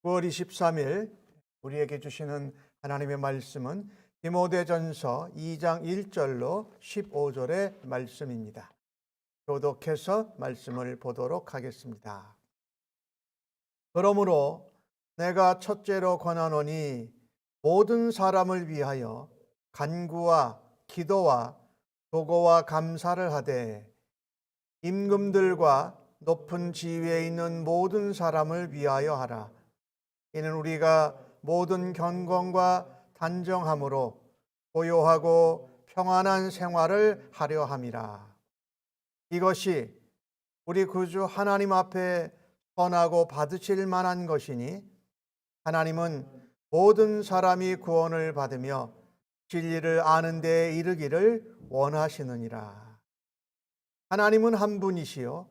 9월 23일 우리에게 주시는 하나님의 말씀은 디모데전서 2장 1절로 15절의 말씀입니다. 교독해서 말씀을 보도록 하겠습니다. 그러므로 내가 첫째로 권하노니 모든 사람을 위하여 간구와 기도와 도고와 감사를 하되 임금들과 높은 지위에 있는 모든 사람을 위하여 하라. 이는 우리가 모든 경건과 단정함으로 고요하고 평안한 생활을 하려 함이라. 이것이 우리 구주 하나님 앞에 선하고 받으실 만한 것이니 하나님은 모든 사람이 구원을 받으며 진리를 아는 데에 이르기를 원하시느니라. 하나님은 한 분이시요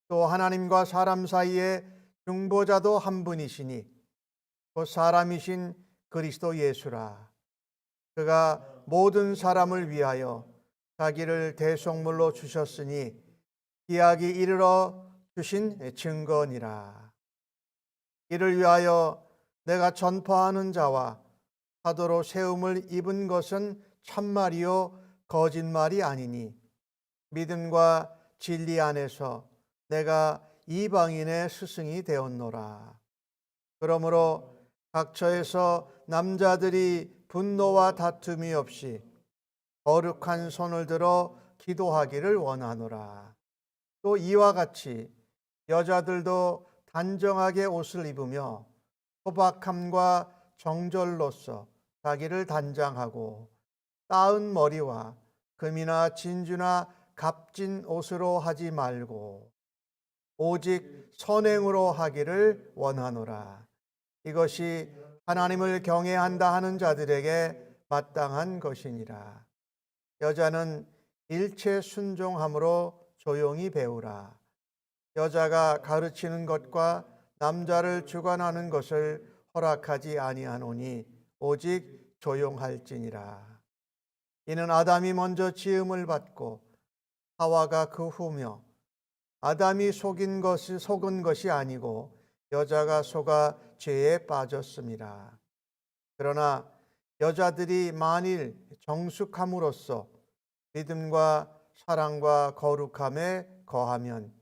또 하나님과 사람 사이에 중보자도 한 분이시니 곧 사람이신 그리스도 예수라. 그가 모든 사람을 위하여 자기를 대속물로 주셨으니 기약이 이르러 주신 증거니라. 이를 위하여 내가 전파하는 자와 사도로 세움을 입은 것은 참말이요 거짓말이 아니니 믿음과 진리 안에서 내가 이방인의 스승이 되었노라. 그러므로 각처에서 남자들이 분노와 다툼이 없이 거룩한 손을 들어 기도하기를 원하노라. 또 이와 같이 여자들도 단정하게 옷을 입으며 소박함과 정절로서 자기를 단장하고 따은 머리와 금이나 진주나 값진 옷으로 하지 말고 오직 선행으로 하기를 원하노라. 이것이 하나님을 경외한다 하는 자들에게 마땅한 것이니라. 여자는 일체 순종함으로 조용히 배우라. 여자가 가르치는 것과 남자를 주관하는 것을 허락하지 아니하노니 오직 조용할지니라. 이는 아담이 먼저 지음을 받고 하와가 그 후며 아담이 속은 것이 아니고 여자가 속아 죄에 빠졌습니다. 그러나 여자들이 만일 정숙함으로써 믿음과 사랑과 거룩함에 거하면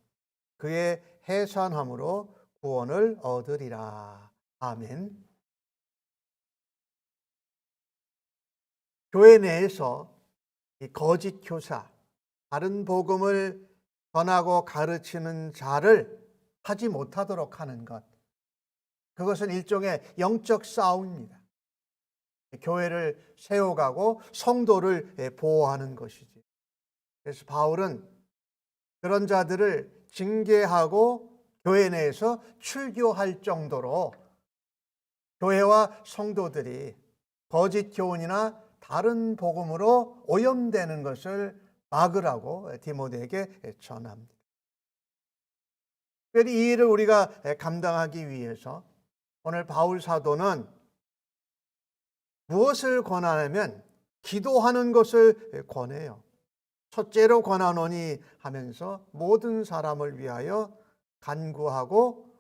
그의 해산함으로 구원을 얻으리라. 아멘. 교회 내에서 이 거짓 교사, 다른 복음을 전하고 가르치는 자를 하지 못하도록 하는 것, 그것은 일종의 영적 싸움입니다. 교회를 세워가고 성도를 보호하는 것이지. 그래서 바울은 그런 자들을 징계하고 교회 내에서 출교할 정도로 교회와 성도들이 거짓 교훈이나 다른 복음으로 오염되는 것을 막으라고 디모데에게 전합니다. 특별히 이 일을 우리가 감당하기 위해서 오늘 바울 사도는 무엇을 권하냐면 기도하는 것을 권해요. 첫째로 권하노니 하면서 모든 사람을 위하여 간구하고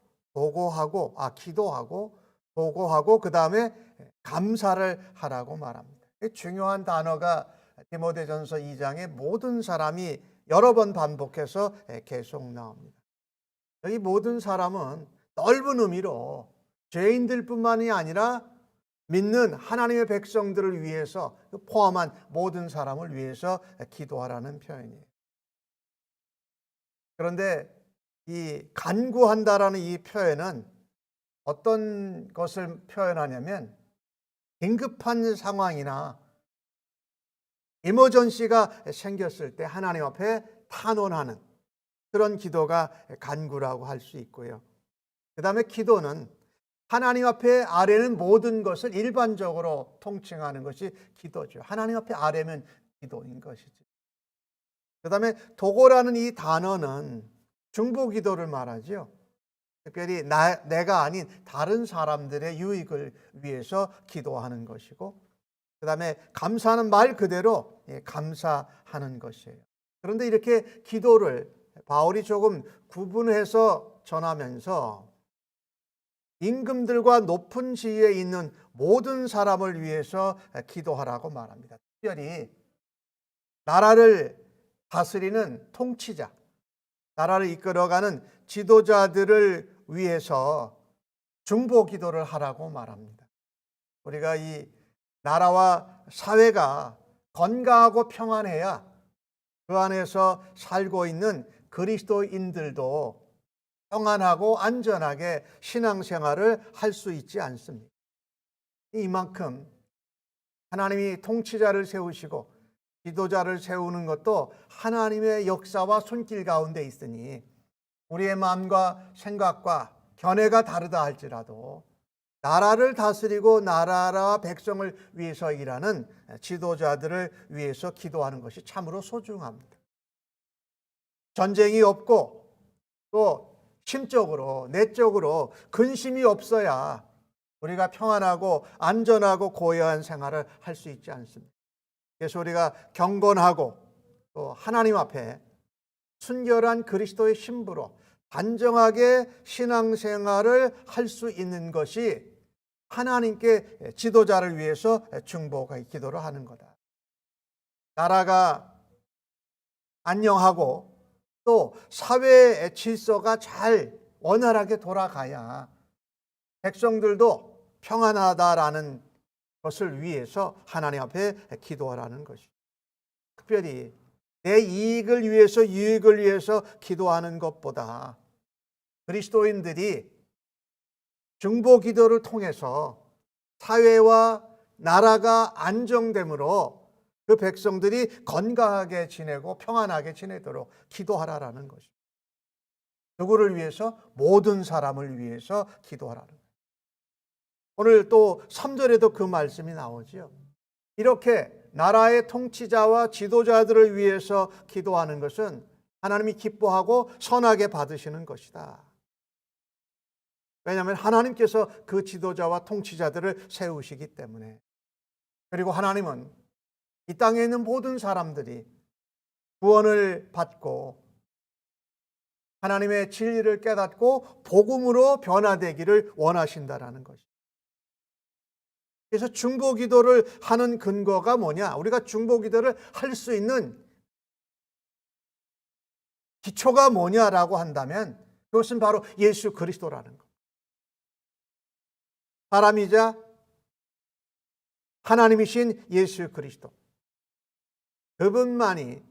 기도하고 보고하고 그 다음에 감사를 하라고 말합니다. 중요한 단어가 디모데전서 2장에 모든 사람이 여러 번 반복해서 계속 나옵니다. 여기 모든 사람은 넓은 의미로 죄인들뿐만이 아니라 믿는 하나님의 백성들을 위해서 포함한 모든 사람을 위해서 기도하라는 표현이에요. 그런데 이 간구한다라는 이 표현은 어떤 것을 표현하냐면 긴급한 상황이나 이머전시가 생겼을 때 하나님 앞에 탄원하는 그런 기도가 간구라고 할 수 있고요. 그 다음에 기도는 하나님 앞에 아뢰는 모든 것을 일반적으로 통칭하는 것이 기도죠. 하나님 앞에 아뢰면 기도인 것이지. 그 다음에 도고라는 이 단어는 중보기도를 말하죠. 특별히 내가 아닌 다른 사람들의 유익을 위해서 기도하는 것이고, 그 다음에 감사는 말 그대로 감사하는 것이에요. 그런데 이렇게 기도를 바울이 조금 구분해서 전하면서 임금들과 높은 지위에 있는 모든 사람을 위해서 기도하라고 말합니다. 특별히 나라를 다스리는 통치자, 나라를 이끌어가는 지도자들을 위해서 중보 기도를 하라고 말합니다. 우리가 이 나라와 사회가 건강하고 평안해야 그 안에서 살고 있는 그리스도인들도 평안하고 안전하게 신앙생활을 할 수 있지 않습니까? 이만큼 하나님이 통치자를 세우시고 지도자를 세우는 것도 하나님의 역사와 손길 가운데 있으니 우리의 마음과 생각과 견해가 다르다 할지라도 나라를 다스리고 나라와 백성을 위해서 일하는 지도자들을 위해서 기도하는 것이 참으로 소중합니다. 전쟁이 없고 또 심적으로 내적으로 근심이 없어야 우리가 평안하고 안전하고 고요한 생활을 할 수 있지 않습니다. 그래서 우리가 경건하고 또 하나님 앞에 순결한 그리스도의 신부로 단정하게 신앙생활을 할 수 있는 것이 하나님께 지도자를 위해서 중보가 기도를 하는 거다. 나라가 안녕하고 또 사회의 질서가 잘 원활하게 돌아가야 백성들도 평안하다라는 것을 위해서 하나님 앞에 기도하라는 것이죠. 특별히 내 이익을 위해서 유익을 위해서 기도하는 것보다 그리스도인들이 중보 기도를 통해서 사회와 나라가 안정됨으로 그 백성들이 건강하게 지내고 평안하게 지내도록 기도하라라는 것입니다. 누구를 위해서? 모든 사람을 위해서 기도하라는 거예요. 오늘 또 3절에도 그 말씀이 나오죠. 이렇게 나라의 통치자와 지도자들을 위해서 기도하는 것은 하나님이 기뻐하고 선하게 받으시는 것이다. 왜냐하면 하나님께서 그 지도자와 통치자들을 세우시기 때문에. 그리고 하나님은 이 땅에 있는 모든 사람들이 구원을 받고 하나님의 진리를 깨닫고 복음으로 변화되기를 원하신다라는 것입니다. 그래서 중보 기도를 하는 근거가 뭐냐? 우리가 중보 기도를 할 수 있는 기초가 뭐냐라고 한다면 그것은 바로 예수 그리스도라는 것. 사람이자 하나님이신 예수 그리스도. 그분만이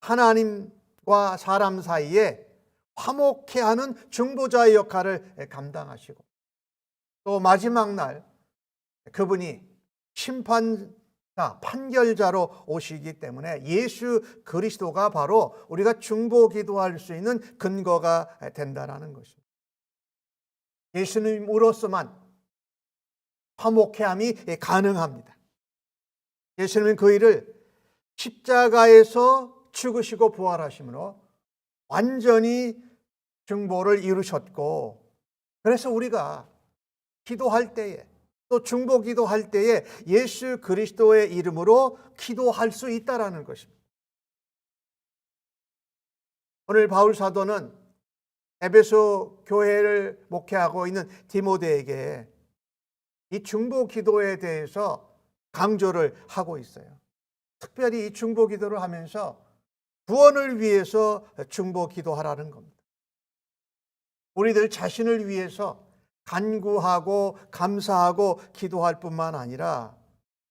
하나님과 사람 사이에 화목케 하는 중보자의 역할을 감당하시고 또 마지막 날 그분이 심판자, 판결자로 오시기 때문에 예수 그리스도가 바로 우리가 중보 기도할 수 있는 근거가 된다는 것입니다. 예수님으로서만 화목케 함이 가능합니다. 예수님은 그 일을 십자가에서 죽으시고 부활하심으로 완전히 중보를 이루셨고, 그래서 우리가 기도할 때에 또 중보 기도할 때에 예수 그리스도의 이름으로 기도할 수 있다라는 것입니다. 오늘 바울 사도는 에베소 교회를 목회하고 있는 디모데에게 이 중보 기도에 대해서 강조를 하고 있어요. 특별히 이 중보 기도를 하면서 구원을 위해서 중보 기도하라는 겁니다. 우리들 자신을 위해서 간구하고 감사하고 기도할 뿐만 아니라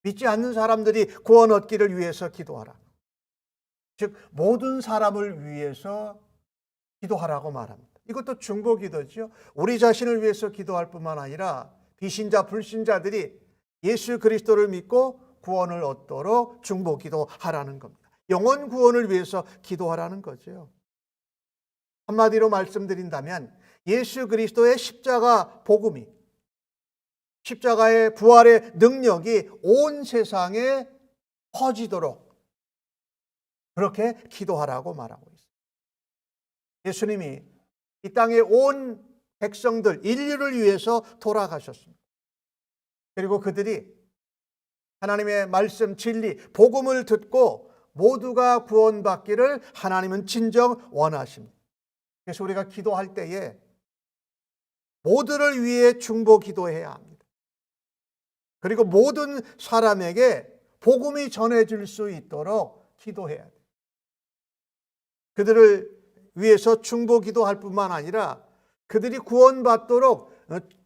믿지 않는 사람들이 구원 얻기를 위해서 기도하라. 즉 모든 사람을 위해서 기도하라고 말합니다. 이것도 중보 기도죠. 우리 자신을 위해서 기도할 뿐만 아니라 비신자 불신자들이 예수 그리스도를 믿고 구원을 얻도록 중보 기도하라는 겁니다. 영혼 구원을 위해서 기도하라는 거죠. 한마디로 말씀드린다면 예수 그리스도의 십자가 복음이, 십자가의 부활의 능력이 온 세상에 퍼지도록 그렇게 기도하라고 말하고 있습니다. 예수님이 이 땅의 온 백성들, 인류를 위해서 돌아가셨습니다. 그리고 그들이 하나님의 말씀, 진리, 복음을 듣고 모두가 구원받기를 하나님은 진정 원하십니다. 그래서 우리가 기도할 때에 모두를 위해 중보 기도해야 합니다. 그리고 모든 사람에게 복음이 전해질 수 있도록 기도해야 돼요. 그들을 위해서 중보 기도할 뿐만 아니라 그들이 구원받도록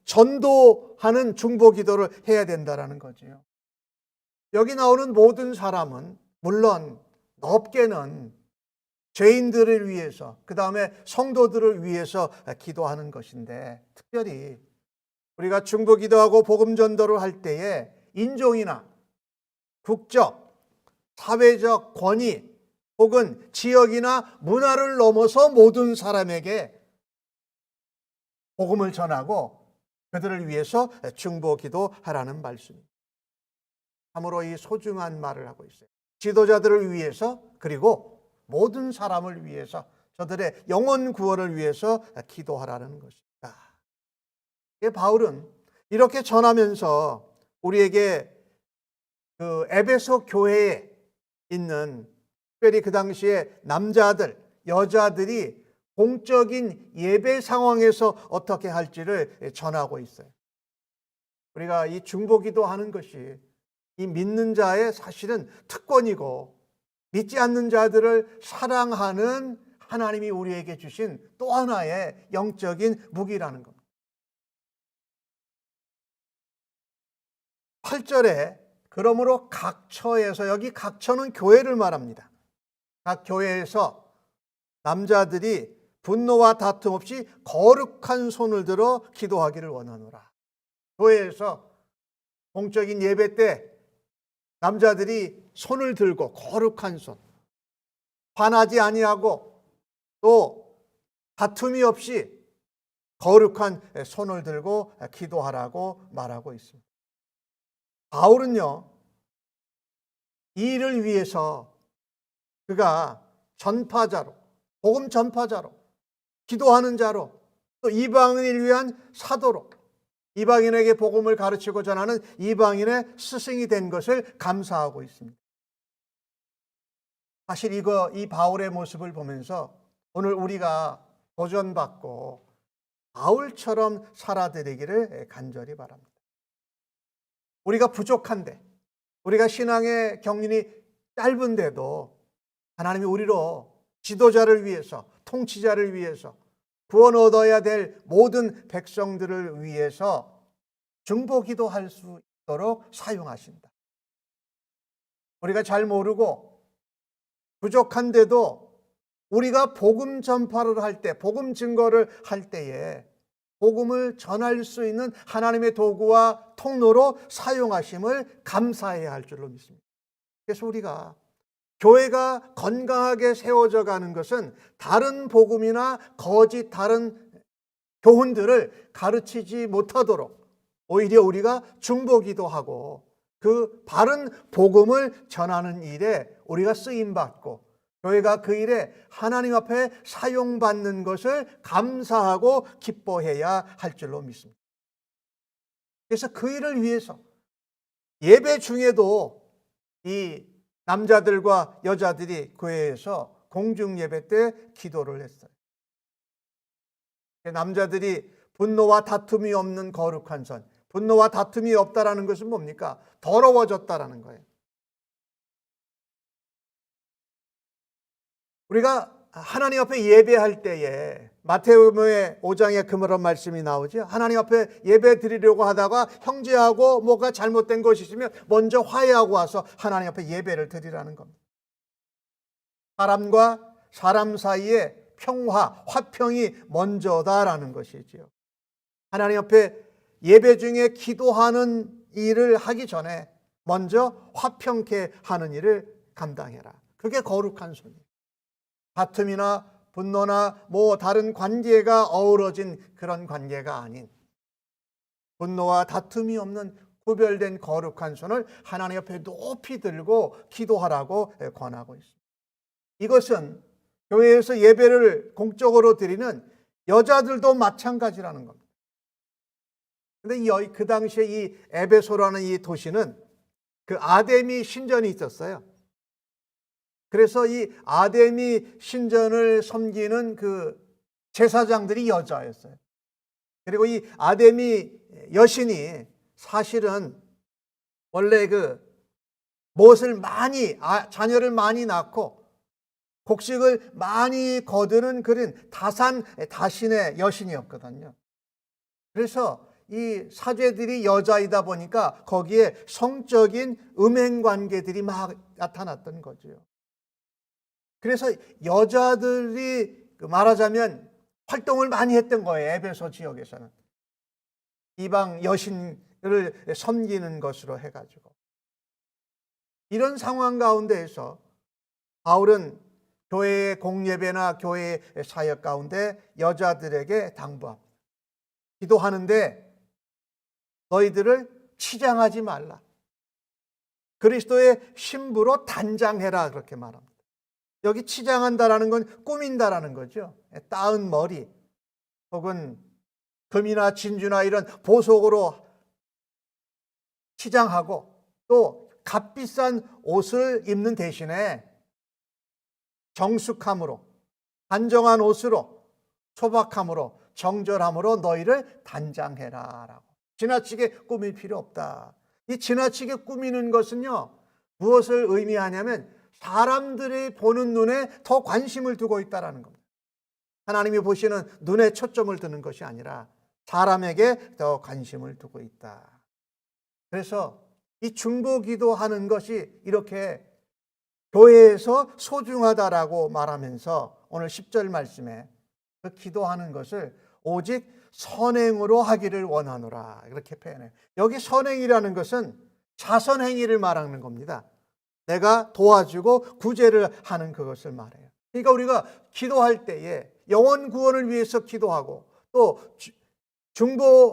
전도하는 중보 기도를 해야 된다는 거지요. 여기 나오는 모든 사람은 물론 넓게는 죄인들을 위해서, 그 다음에 성도들을 위해서 기도하는 것인데, 특별히 우리가 중보 기도하고 복음 전도를 할 때에 인종이나 국적, 사회적 권위 혹은 지역이나 문화를 넘어서 모든 사람에게 복음을 전하고 그들을 위해서 중보 기도하라는 말씀입니다. 참으로 이 소중한 말을 하고 있어요. 지도자들을 위해서, 그리고 모든 사람을 위해서, 저들의 영혼 구원을 위해서 기도하라는 것입니다. 바울은 이렇게 전하면서 우리에게 그 에베소 교회에 있는, 특별히 그 당시에 남자들, 여자들이 공적인 예배 상황에서 어떻게 할지를 전하고 있어요. 우리가 이 중보기도 하는 것이 이 믿는 자의 사실은 특권이고, 믿지 않는 자들을 사랑하는 하나님이 우리에게 주신 또 하나의 영적인 무기라는 겁니다. 8절에 그러므로 각 처에서, 여기 각 처는 교회를 말합니다. 각 교회에서 남자들이 분노와 다툼 없이 거룩한 손을 들어 기도하기를 원하노라. 교회에서 공적인 예배 때 남자들이 손을 들고 거룩한 손, 반하지 아니하고 또 다툼이 없이 거룩한 손을 들고 기도하라고 말하고 있습니다. 바울은요, 이 일을 위해서 그가 전파자로, 복음 전파자로, 기도하는 자로, 또 이방인을 위한 사도로, 이방인에게 복음을 가르치고 전하는 이방인의 스승이 된 것을 감사하고 있습니다. 사실 이 바울의 모습을 보면서 오늘 우리가 도전받고 바울처럼 살아드리기를 간절히 바랍니다. 우리가 부족한데, 우리가 신앙의 경륜이 짧은데도 하나님이 우리로 지도자를 위해서, 통치자를 위해서, 구원 얻어야 될 모든 백성들을 위해서 중보기도 할 수 있도록 사용하신다. 우리가 잘 모르고 부족한데도 우리가 복음 전파를 할 때, 복음 증거를 할 때에 복음을 전할 수 있는 하나님의 도구와 통로로 사용하심을 감사해야 할 줄로 믿습니다. 그래서 우리가 교회가 건강하게 세워져 가는 것은 다른 복음이나 거짓 다른 교훈들을 가르치지 못하도록 오히려 우리가 중보기도 하고 그 바른 복음을 전하는 일에 우리가 쓰임받고 교회가 그 일에 하나님 앞에 사용받는 것을 감사하고 기뻐해야 할 줄로 믿습니다. 그래서 그 일을 위해서 예배 중에도 이 남자들과 여자들이 교회에서 공중 예배 때 기도를 했어요. 남자들이 분노와 다툼이 없는 거룩한 선, 분노와 다툼이 없다라는 것은 뭡니까? 더러워졌다라는 거예요. 우리가 하나님 앞에 예배할 때에 마태복음의 5장에 그런 말씀이 나오죠. 하나님 앞에 예배 드리려고 하다가 형제하고 뭐가 잘못된 것이 있으면 먼저 화해하고 와서 하나님 앞에 예배를 드리라는 겁니다. 사람과 사람 사이에 평화, 화평이 먼저다라는 것이지요. 하나님 앞에 예배 중에 기도하는 일을 하기 전에 먼저 화평케 하는 일을 감당해라. 그게 거룩한 손이에요. 다툼이나 분노나 다른 관계가 어우러진 그런 관계가 아닌 분노와 다툼이 없는 구별된 거룩한 손을 하나님 앞에 높이 들고 기도하라고 권하고 있습니다. 이것은 교회에서 예배를 공적으로 드리는 여자들도 마찬가지라는 겁니다. 그런데 그 당시에 이 에베소라는 이 도시는 그 아데미 신전이 있었어요. 그래서 이 아데미 신전을 섬기는 그 제사장들이 여자였어요. 그리고 이 아데미 여신이 사실은 원래 무엇을 많이 자녀를 많이 낳고 곡식을 많이 거두는 그런 다신의 여신이었거든요. 그래서 이 사죄들이 여자이다 보니까 거기에 성적인 음행 관계들이 막 나타났던 거죠. 그래서 여자들이 말하자면 활동을 많이 했던 거예요. 에베소 지역에서는 이방 여신을 섬기는 것으로 해가지고. 이런 상황 가운데에서 바울은 교회의 공예배나 교회의 사역 가운데 여자들에게 당부합니다. 기도하는데 너희들을 치장하지 말라. 그리스도의 신부로 단장해라. 그렇게 말합니다. 여기 치장한다라는 건 꾸민다라는 거죠. 따은 머리 혹은 금이나 진주나 이런 보석으로 치장하고 또 값비싼 옷을 입는 대신에 정숙함으로, 단정한 옷으로, 소박함으로, 정절함으로 너희를 단장해라 라고. 지나치게 꾸밀 필요 없다. 이 지나치게 꾸미는 것은요, 무엇을 의미하냐면 사람들이 보는 눈에 더 관심을 두고 있다는 겁니다. 하나님이 보시는 눈에 초점을 두는 것이 아니라 사람에게 더 관심을 두고 있다. 그래서 이 중보기도 하는 것이 이렇게 교회에서 소중하다라고 말하면서 오늘 10절 말씀에 그 기도하는 것을 오직 선행으로 하기를 원하노라 이렇게 표현해요. 여기 선행이라는 것은 자선행위를 말하는 겁니다. 내가 도와주고 구제를 하는 그것을 말해요. 그러니까 우리가 기도할 때에 영혼 구원을 위해서 기도하고 또 중보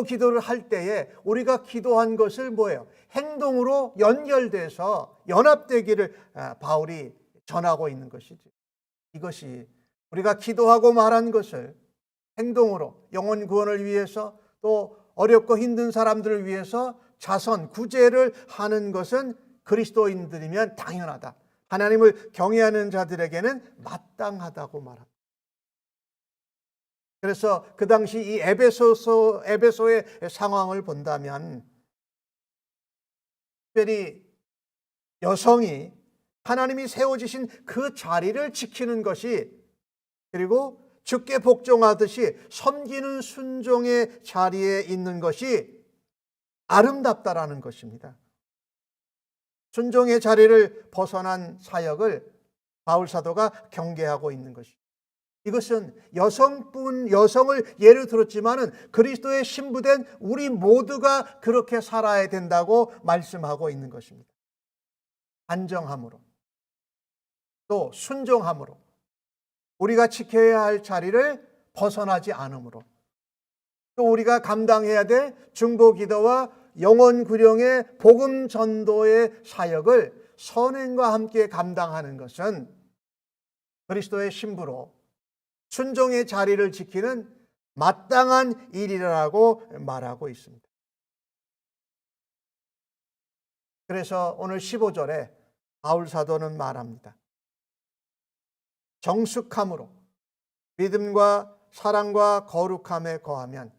기도를 할 때에 우리가 기도한 것을 뭐예요? 행동으로 연결돼서 연합되기를 바울이 전하고 있는 것이지. 이것이 우리가 기도하고 말한 것을 행동으로 영혼 구원을 위해서 또 어렵고 힘든 사람들을 위해서 자선, 구제를 하는 것은 그리스도인들이면 당연하다. 하나님을 경외하는 자들에게는 마땅하다고 말합니다. 그래서 그 당시 이 에베소의 상황을 본다면 특별히 여성이 하나님이 세워주신 그 자리를 지키는 것이 그리고 주께 복종하듯이 섬기는 순종의 자리에 있는 것이 아름답다라는 것입니다. 순종의 자리를 벗어난 사역을 바울 사도가 경계하고 있는 것입니다. 이것은 여성을 예를 들었지만은 그리스도의 신부된 우리 모두가 그렇게 살아야 된다고 말씀하고 있는 것입니다. 안정함으로 또 순종함으로 우리가 지켜야 할 자리를 벗어나지 않음으로 또 우리가 감당해야 될 중보기도와 영혼 구령의 복음 전도의 사역을 선행과 함께 감당하는 것은 그리스도의 신부로 순종의 자리를 지키는 마땅한 일이라고 말하고 있습니다. 그래서 오늘 15절에 바울 사도는 말합니다. 정숙함으로 믿음과 사랑과 거룩함에 거하면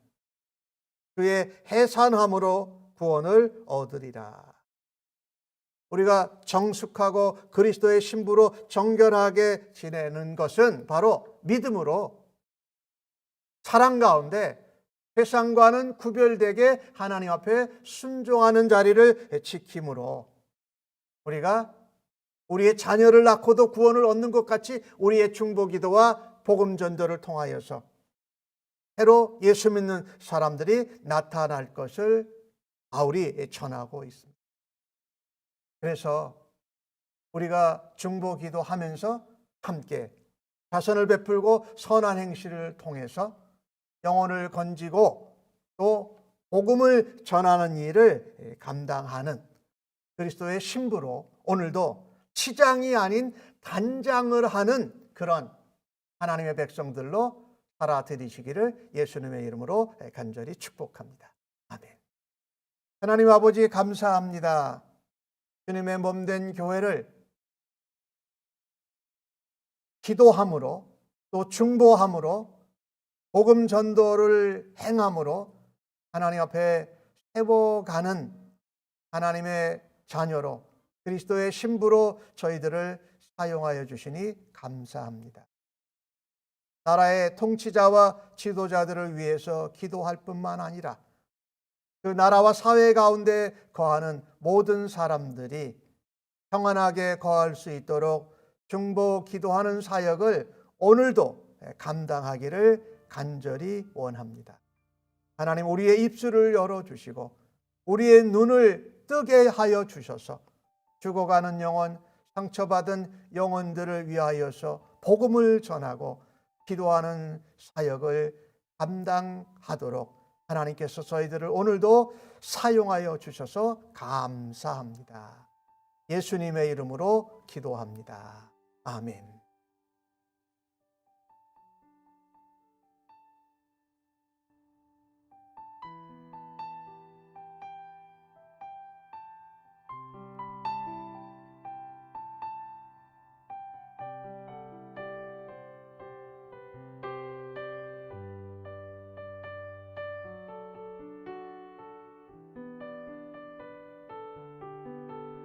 그의 해산함으로 구원을 얻으리라. 우리가 정숙하고 그리스도의 신부로 정결하게 지내는 것은 바로 믿음으로 사랑 가운데 세상과는 구별되게 하나님 앞에 순종하는 자리를 지킴으로 우리가 우리의 자녀를 낳고도 구원을 얻는 것 같이 우리의 중보기도와 복음 전도를 통하여서 새로 예수 믿는 사람들이 나타날 것을 바울이 전하고 있습니다. 그래서 우리가 중보기도 하면서 함께 자선을 베풀고 선한 행실을 통해서 영혼을 건지고 또 복음을 전하는 일을 감당하는 그리스도의 신부로 오늘도 치장이 아닌 단장을 하는 그런 하나님의 백성들로 살아들이시기를 예수님의 이름으로 간절히 축복합니다. 아멘. 하나님 아버지 감사합니다. 주님의 몸된 교회를 기도함으로 또 중보함으로 복음 전도를 행함으로 하나님 앞에 세워가는 하나님의 자녀로 그리스도의 신부로 저희들을 사용하여 주시니 감사합니다. 나라의 통치자와 지도자들을 위해서 기도할 뿐만 아니라 그 나라와 사회 가운데 거하는 모든 사람들이 평안하게 거할 수 있도록 중보 기도하는 사역을 오늘도 감당하기를 간절히 원합니다. 하나님, 우리의 입술을 열어주시고 우리의 눈을 뜨게 하여 주셔서 죽어가는 영혼, 상처받은 영혼들을 위하여서 복음을 전하고 기도하는 사역을 감당하도록 하나님께서 저희들을 오늘도 사용하여 주셔서 감사합니다. 예수님의 이름으로 기도합니다. 아멘.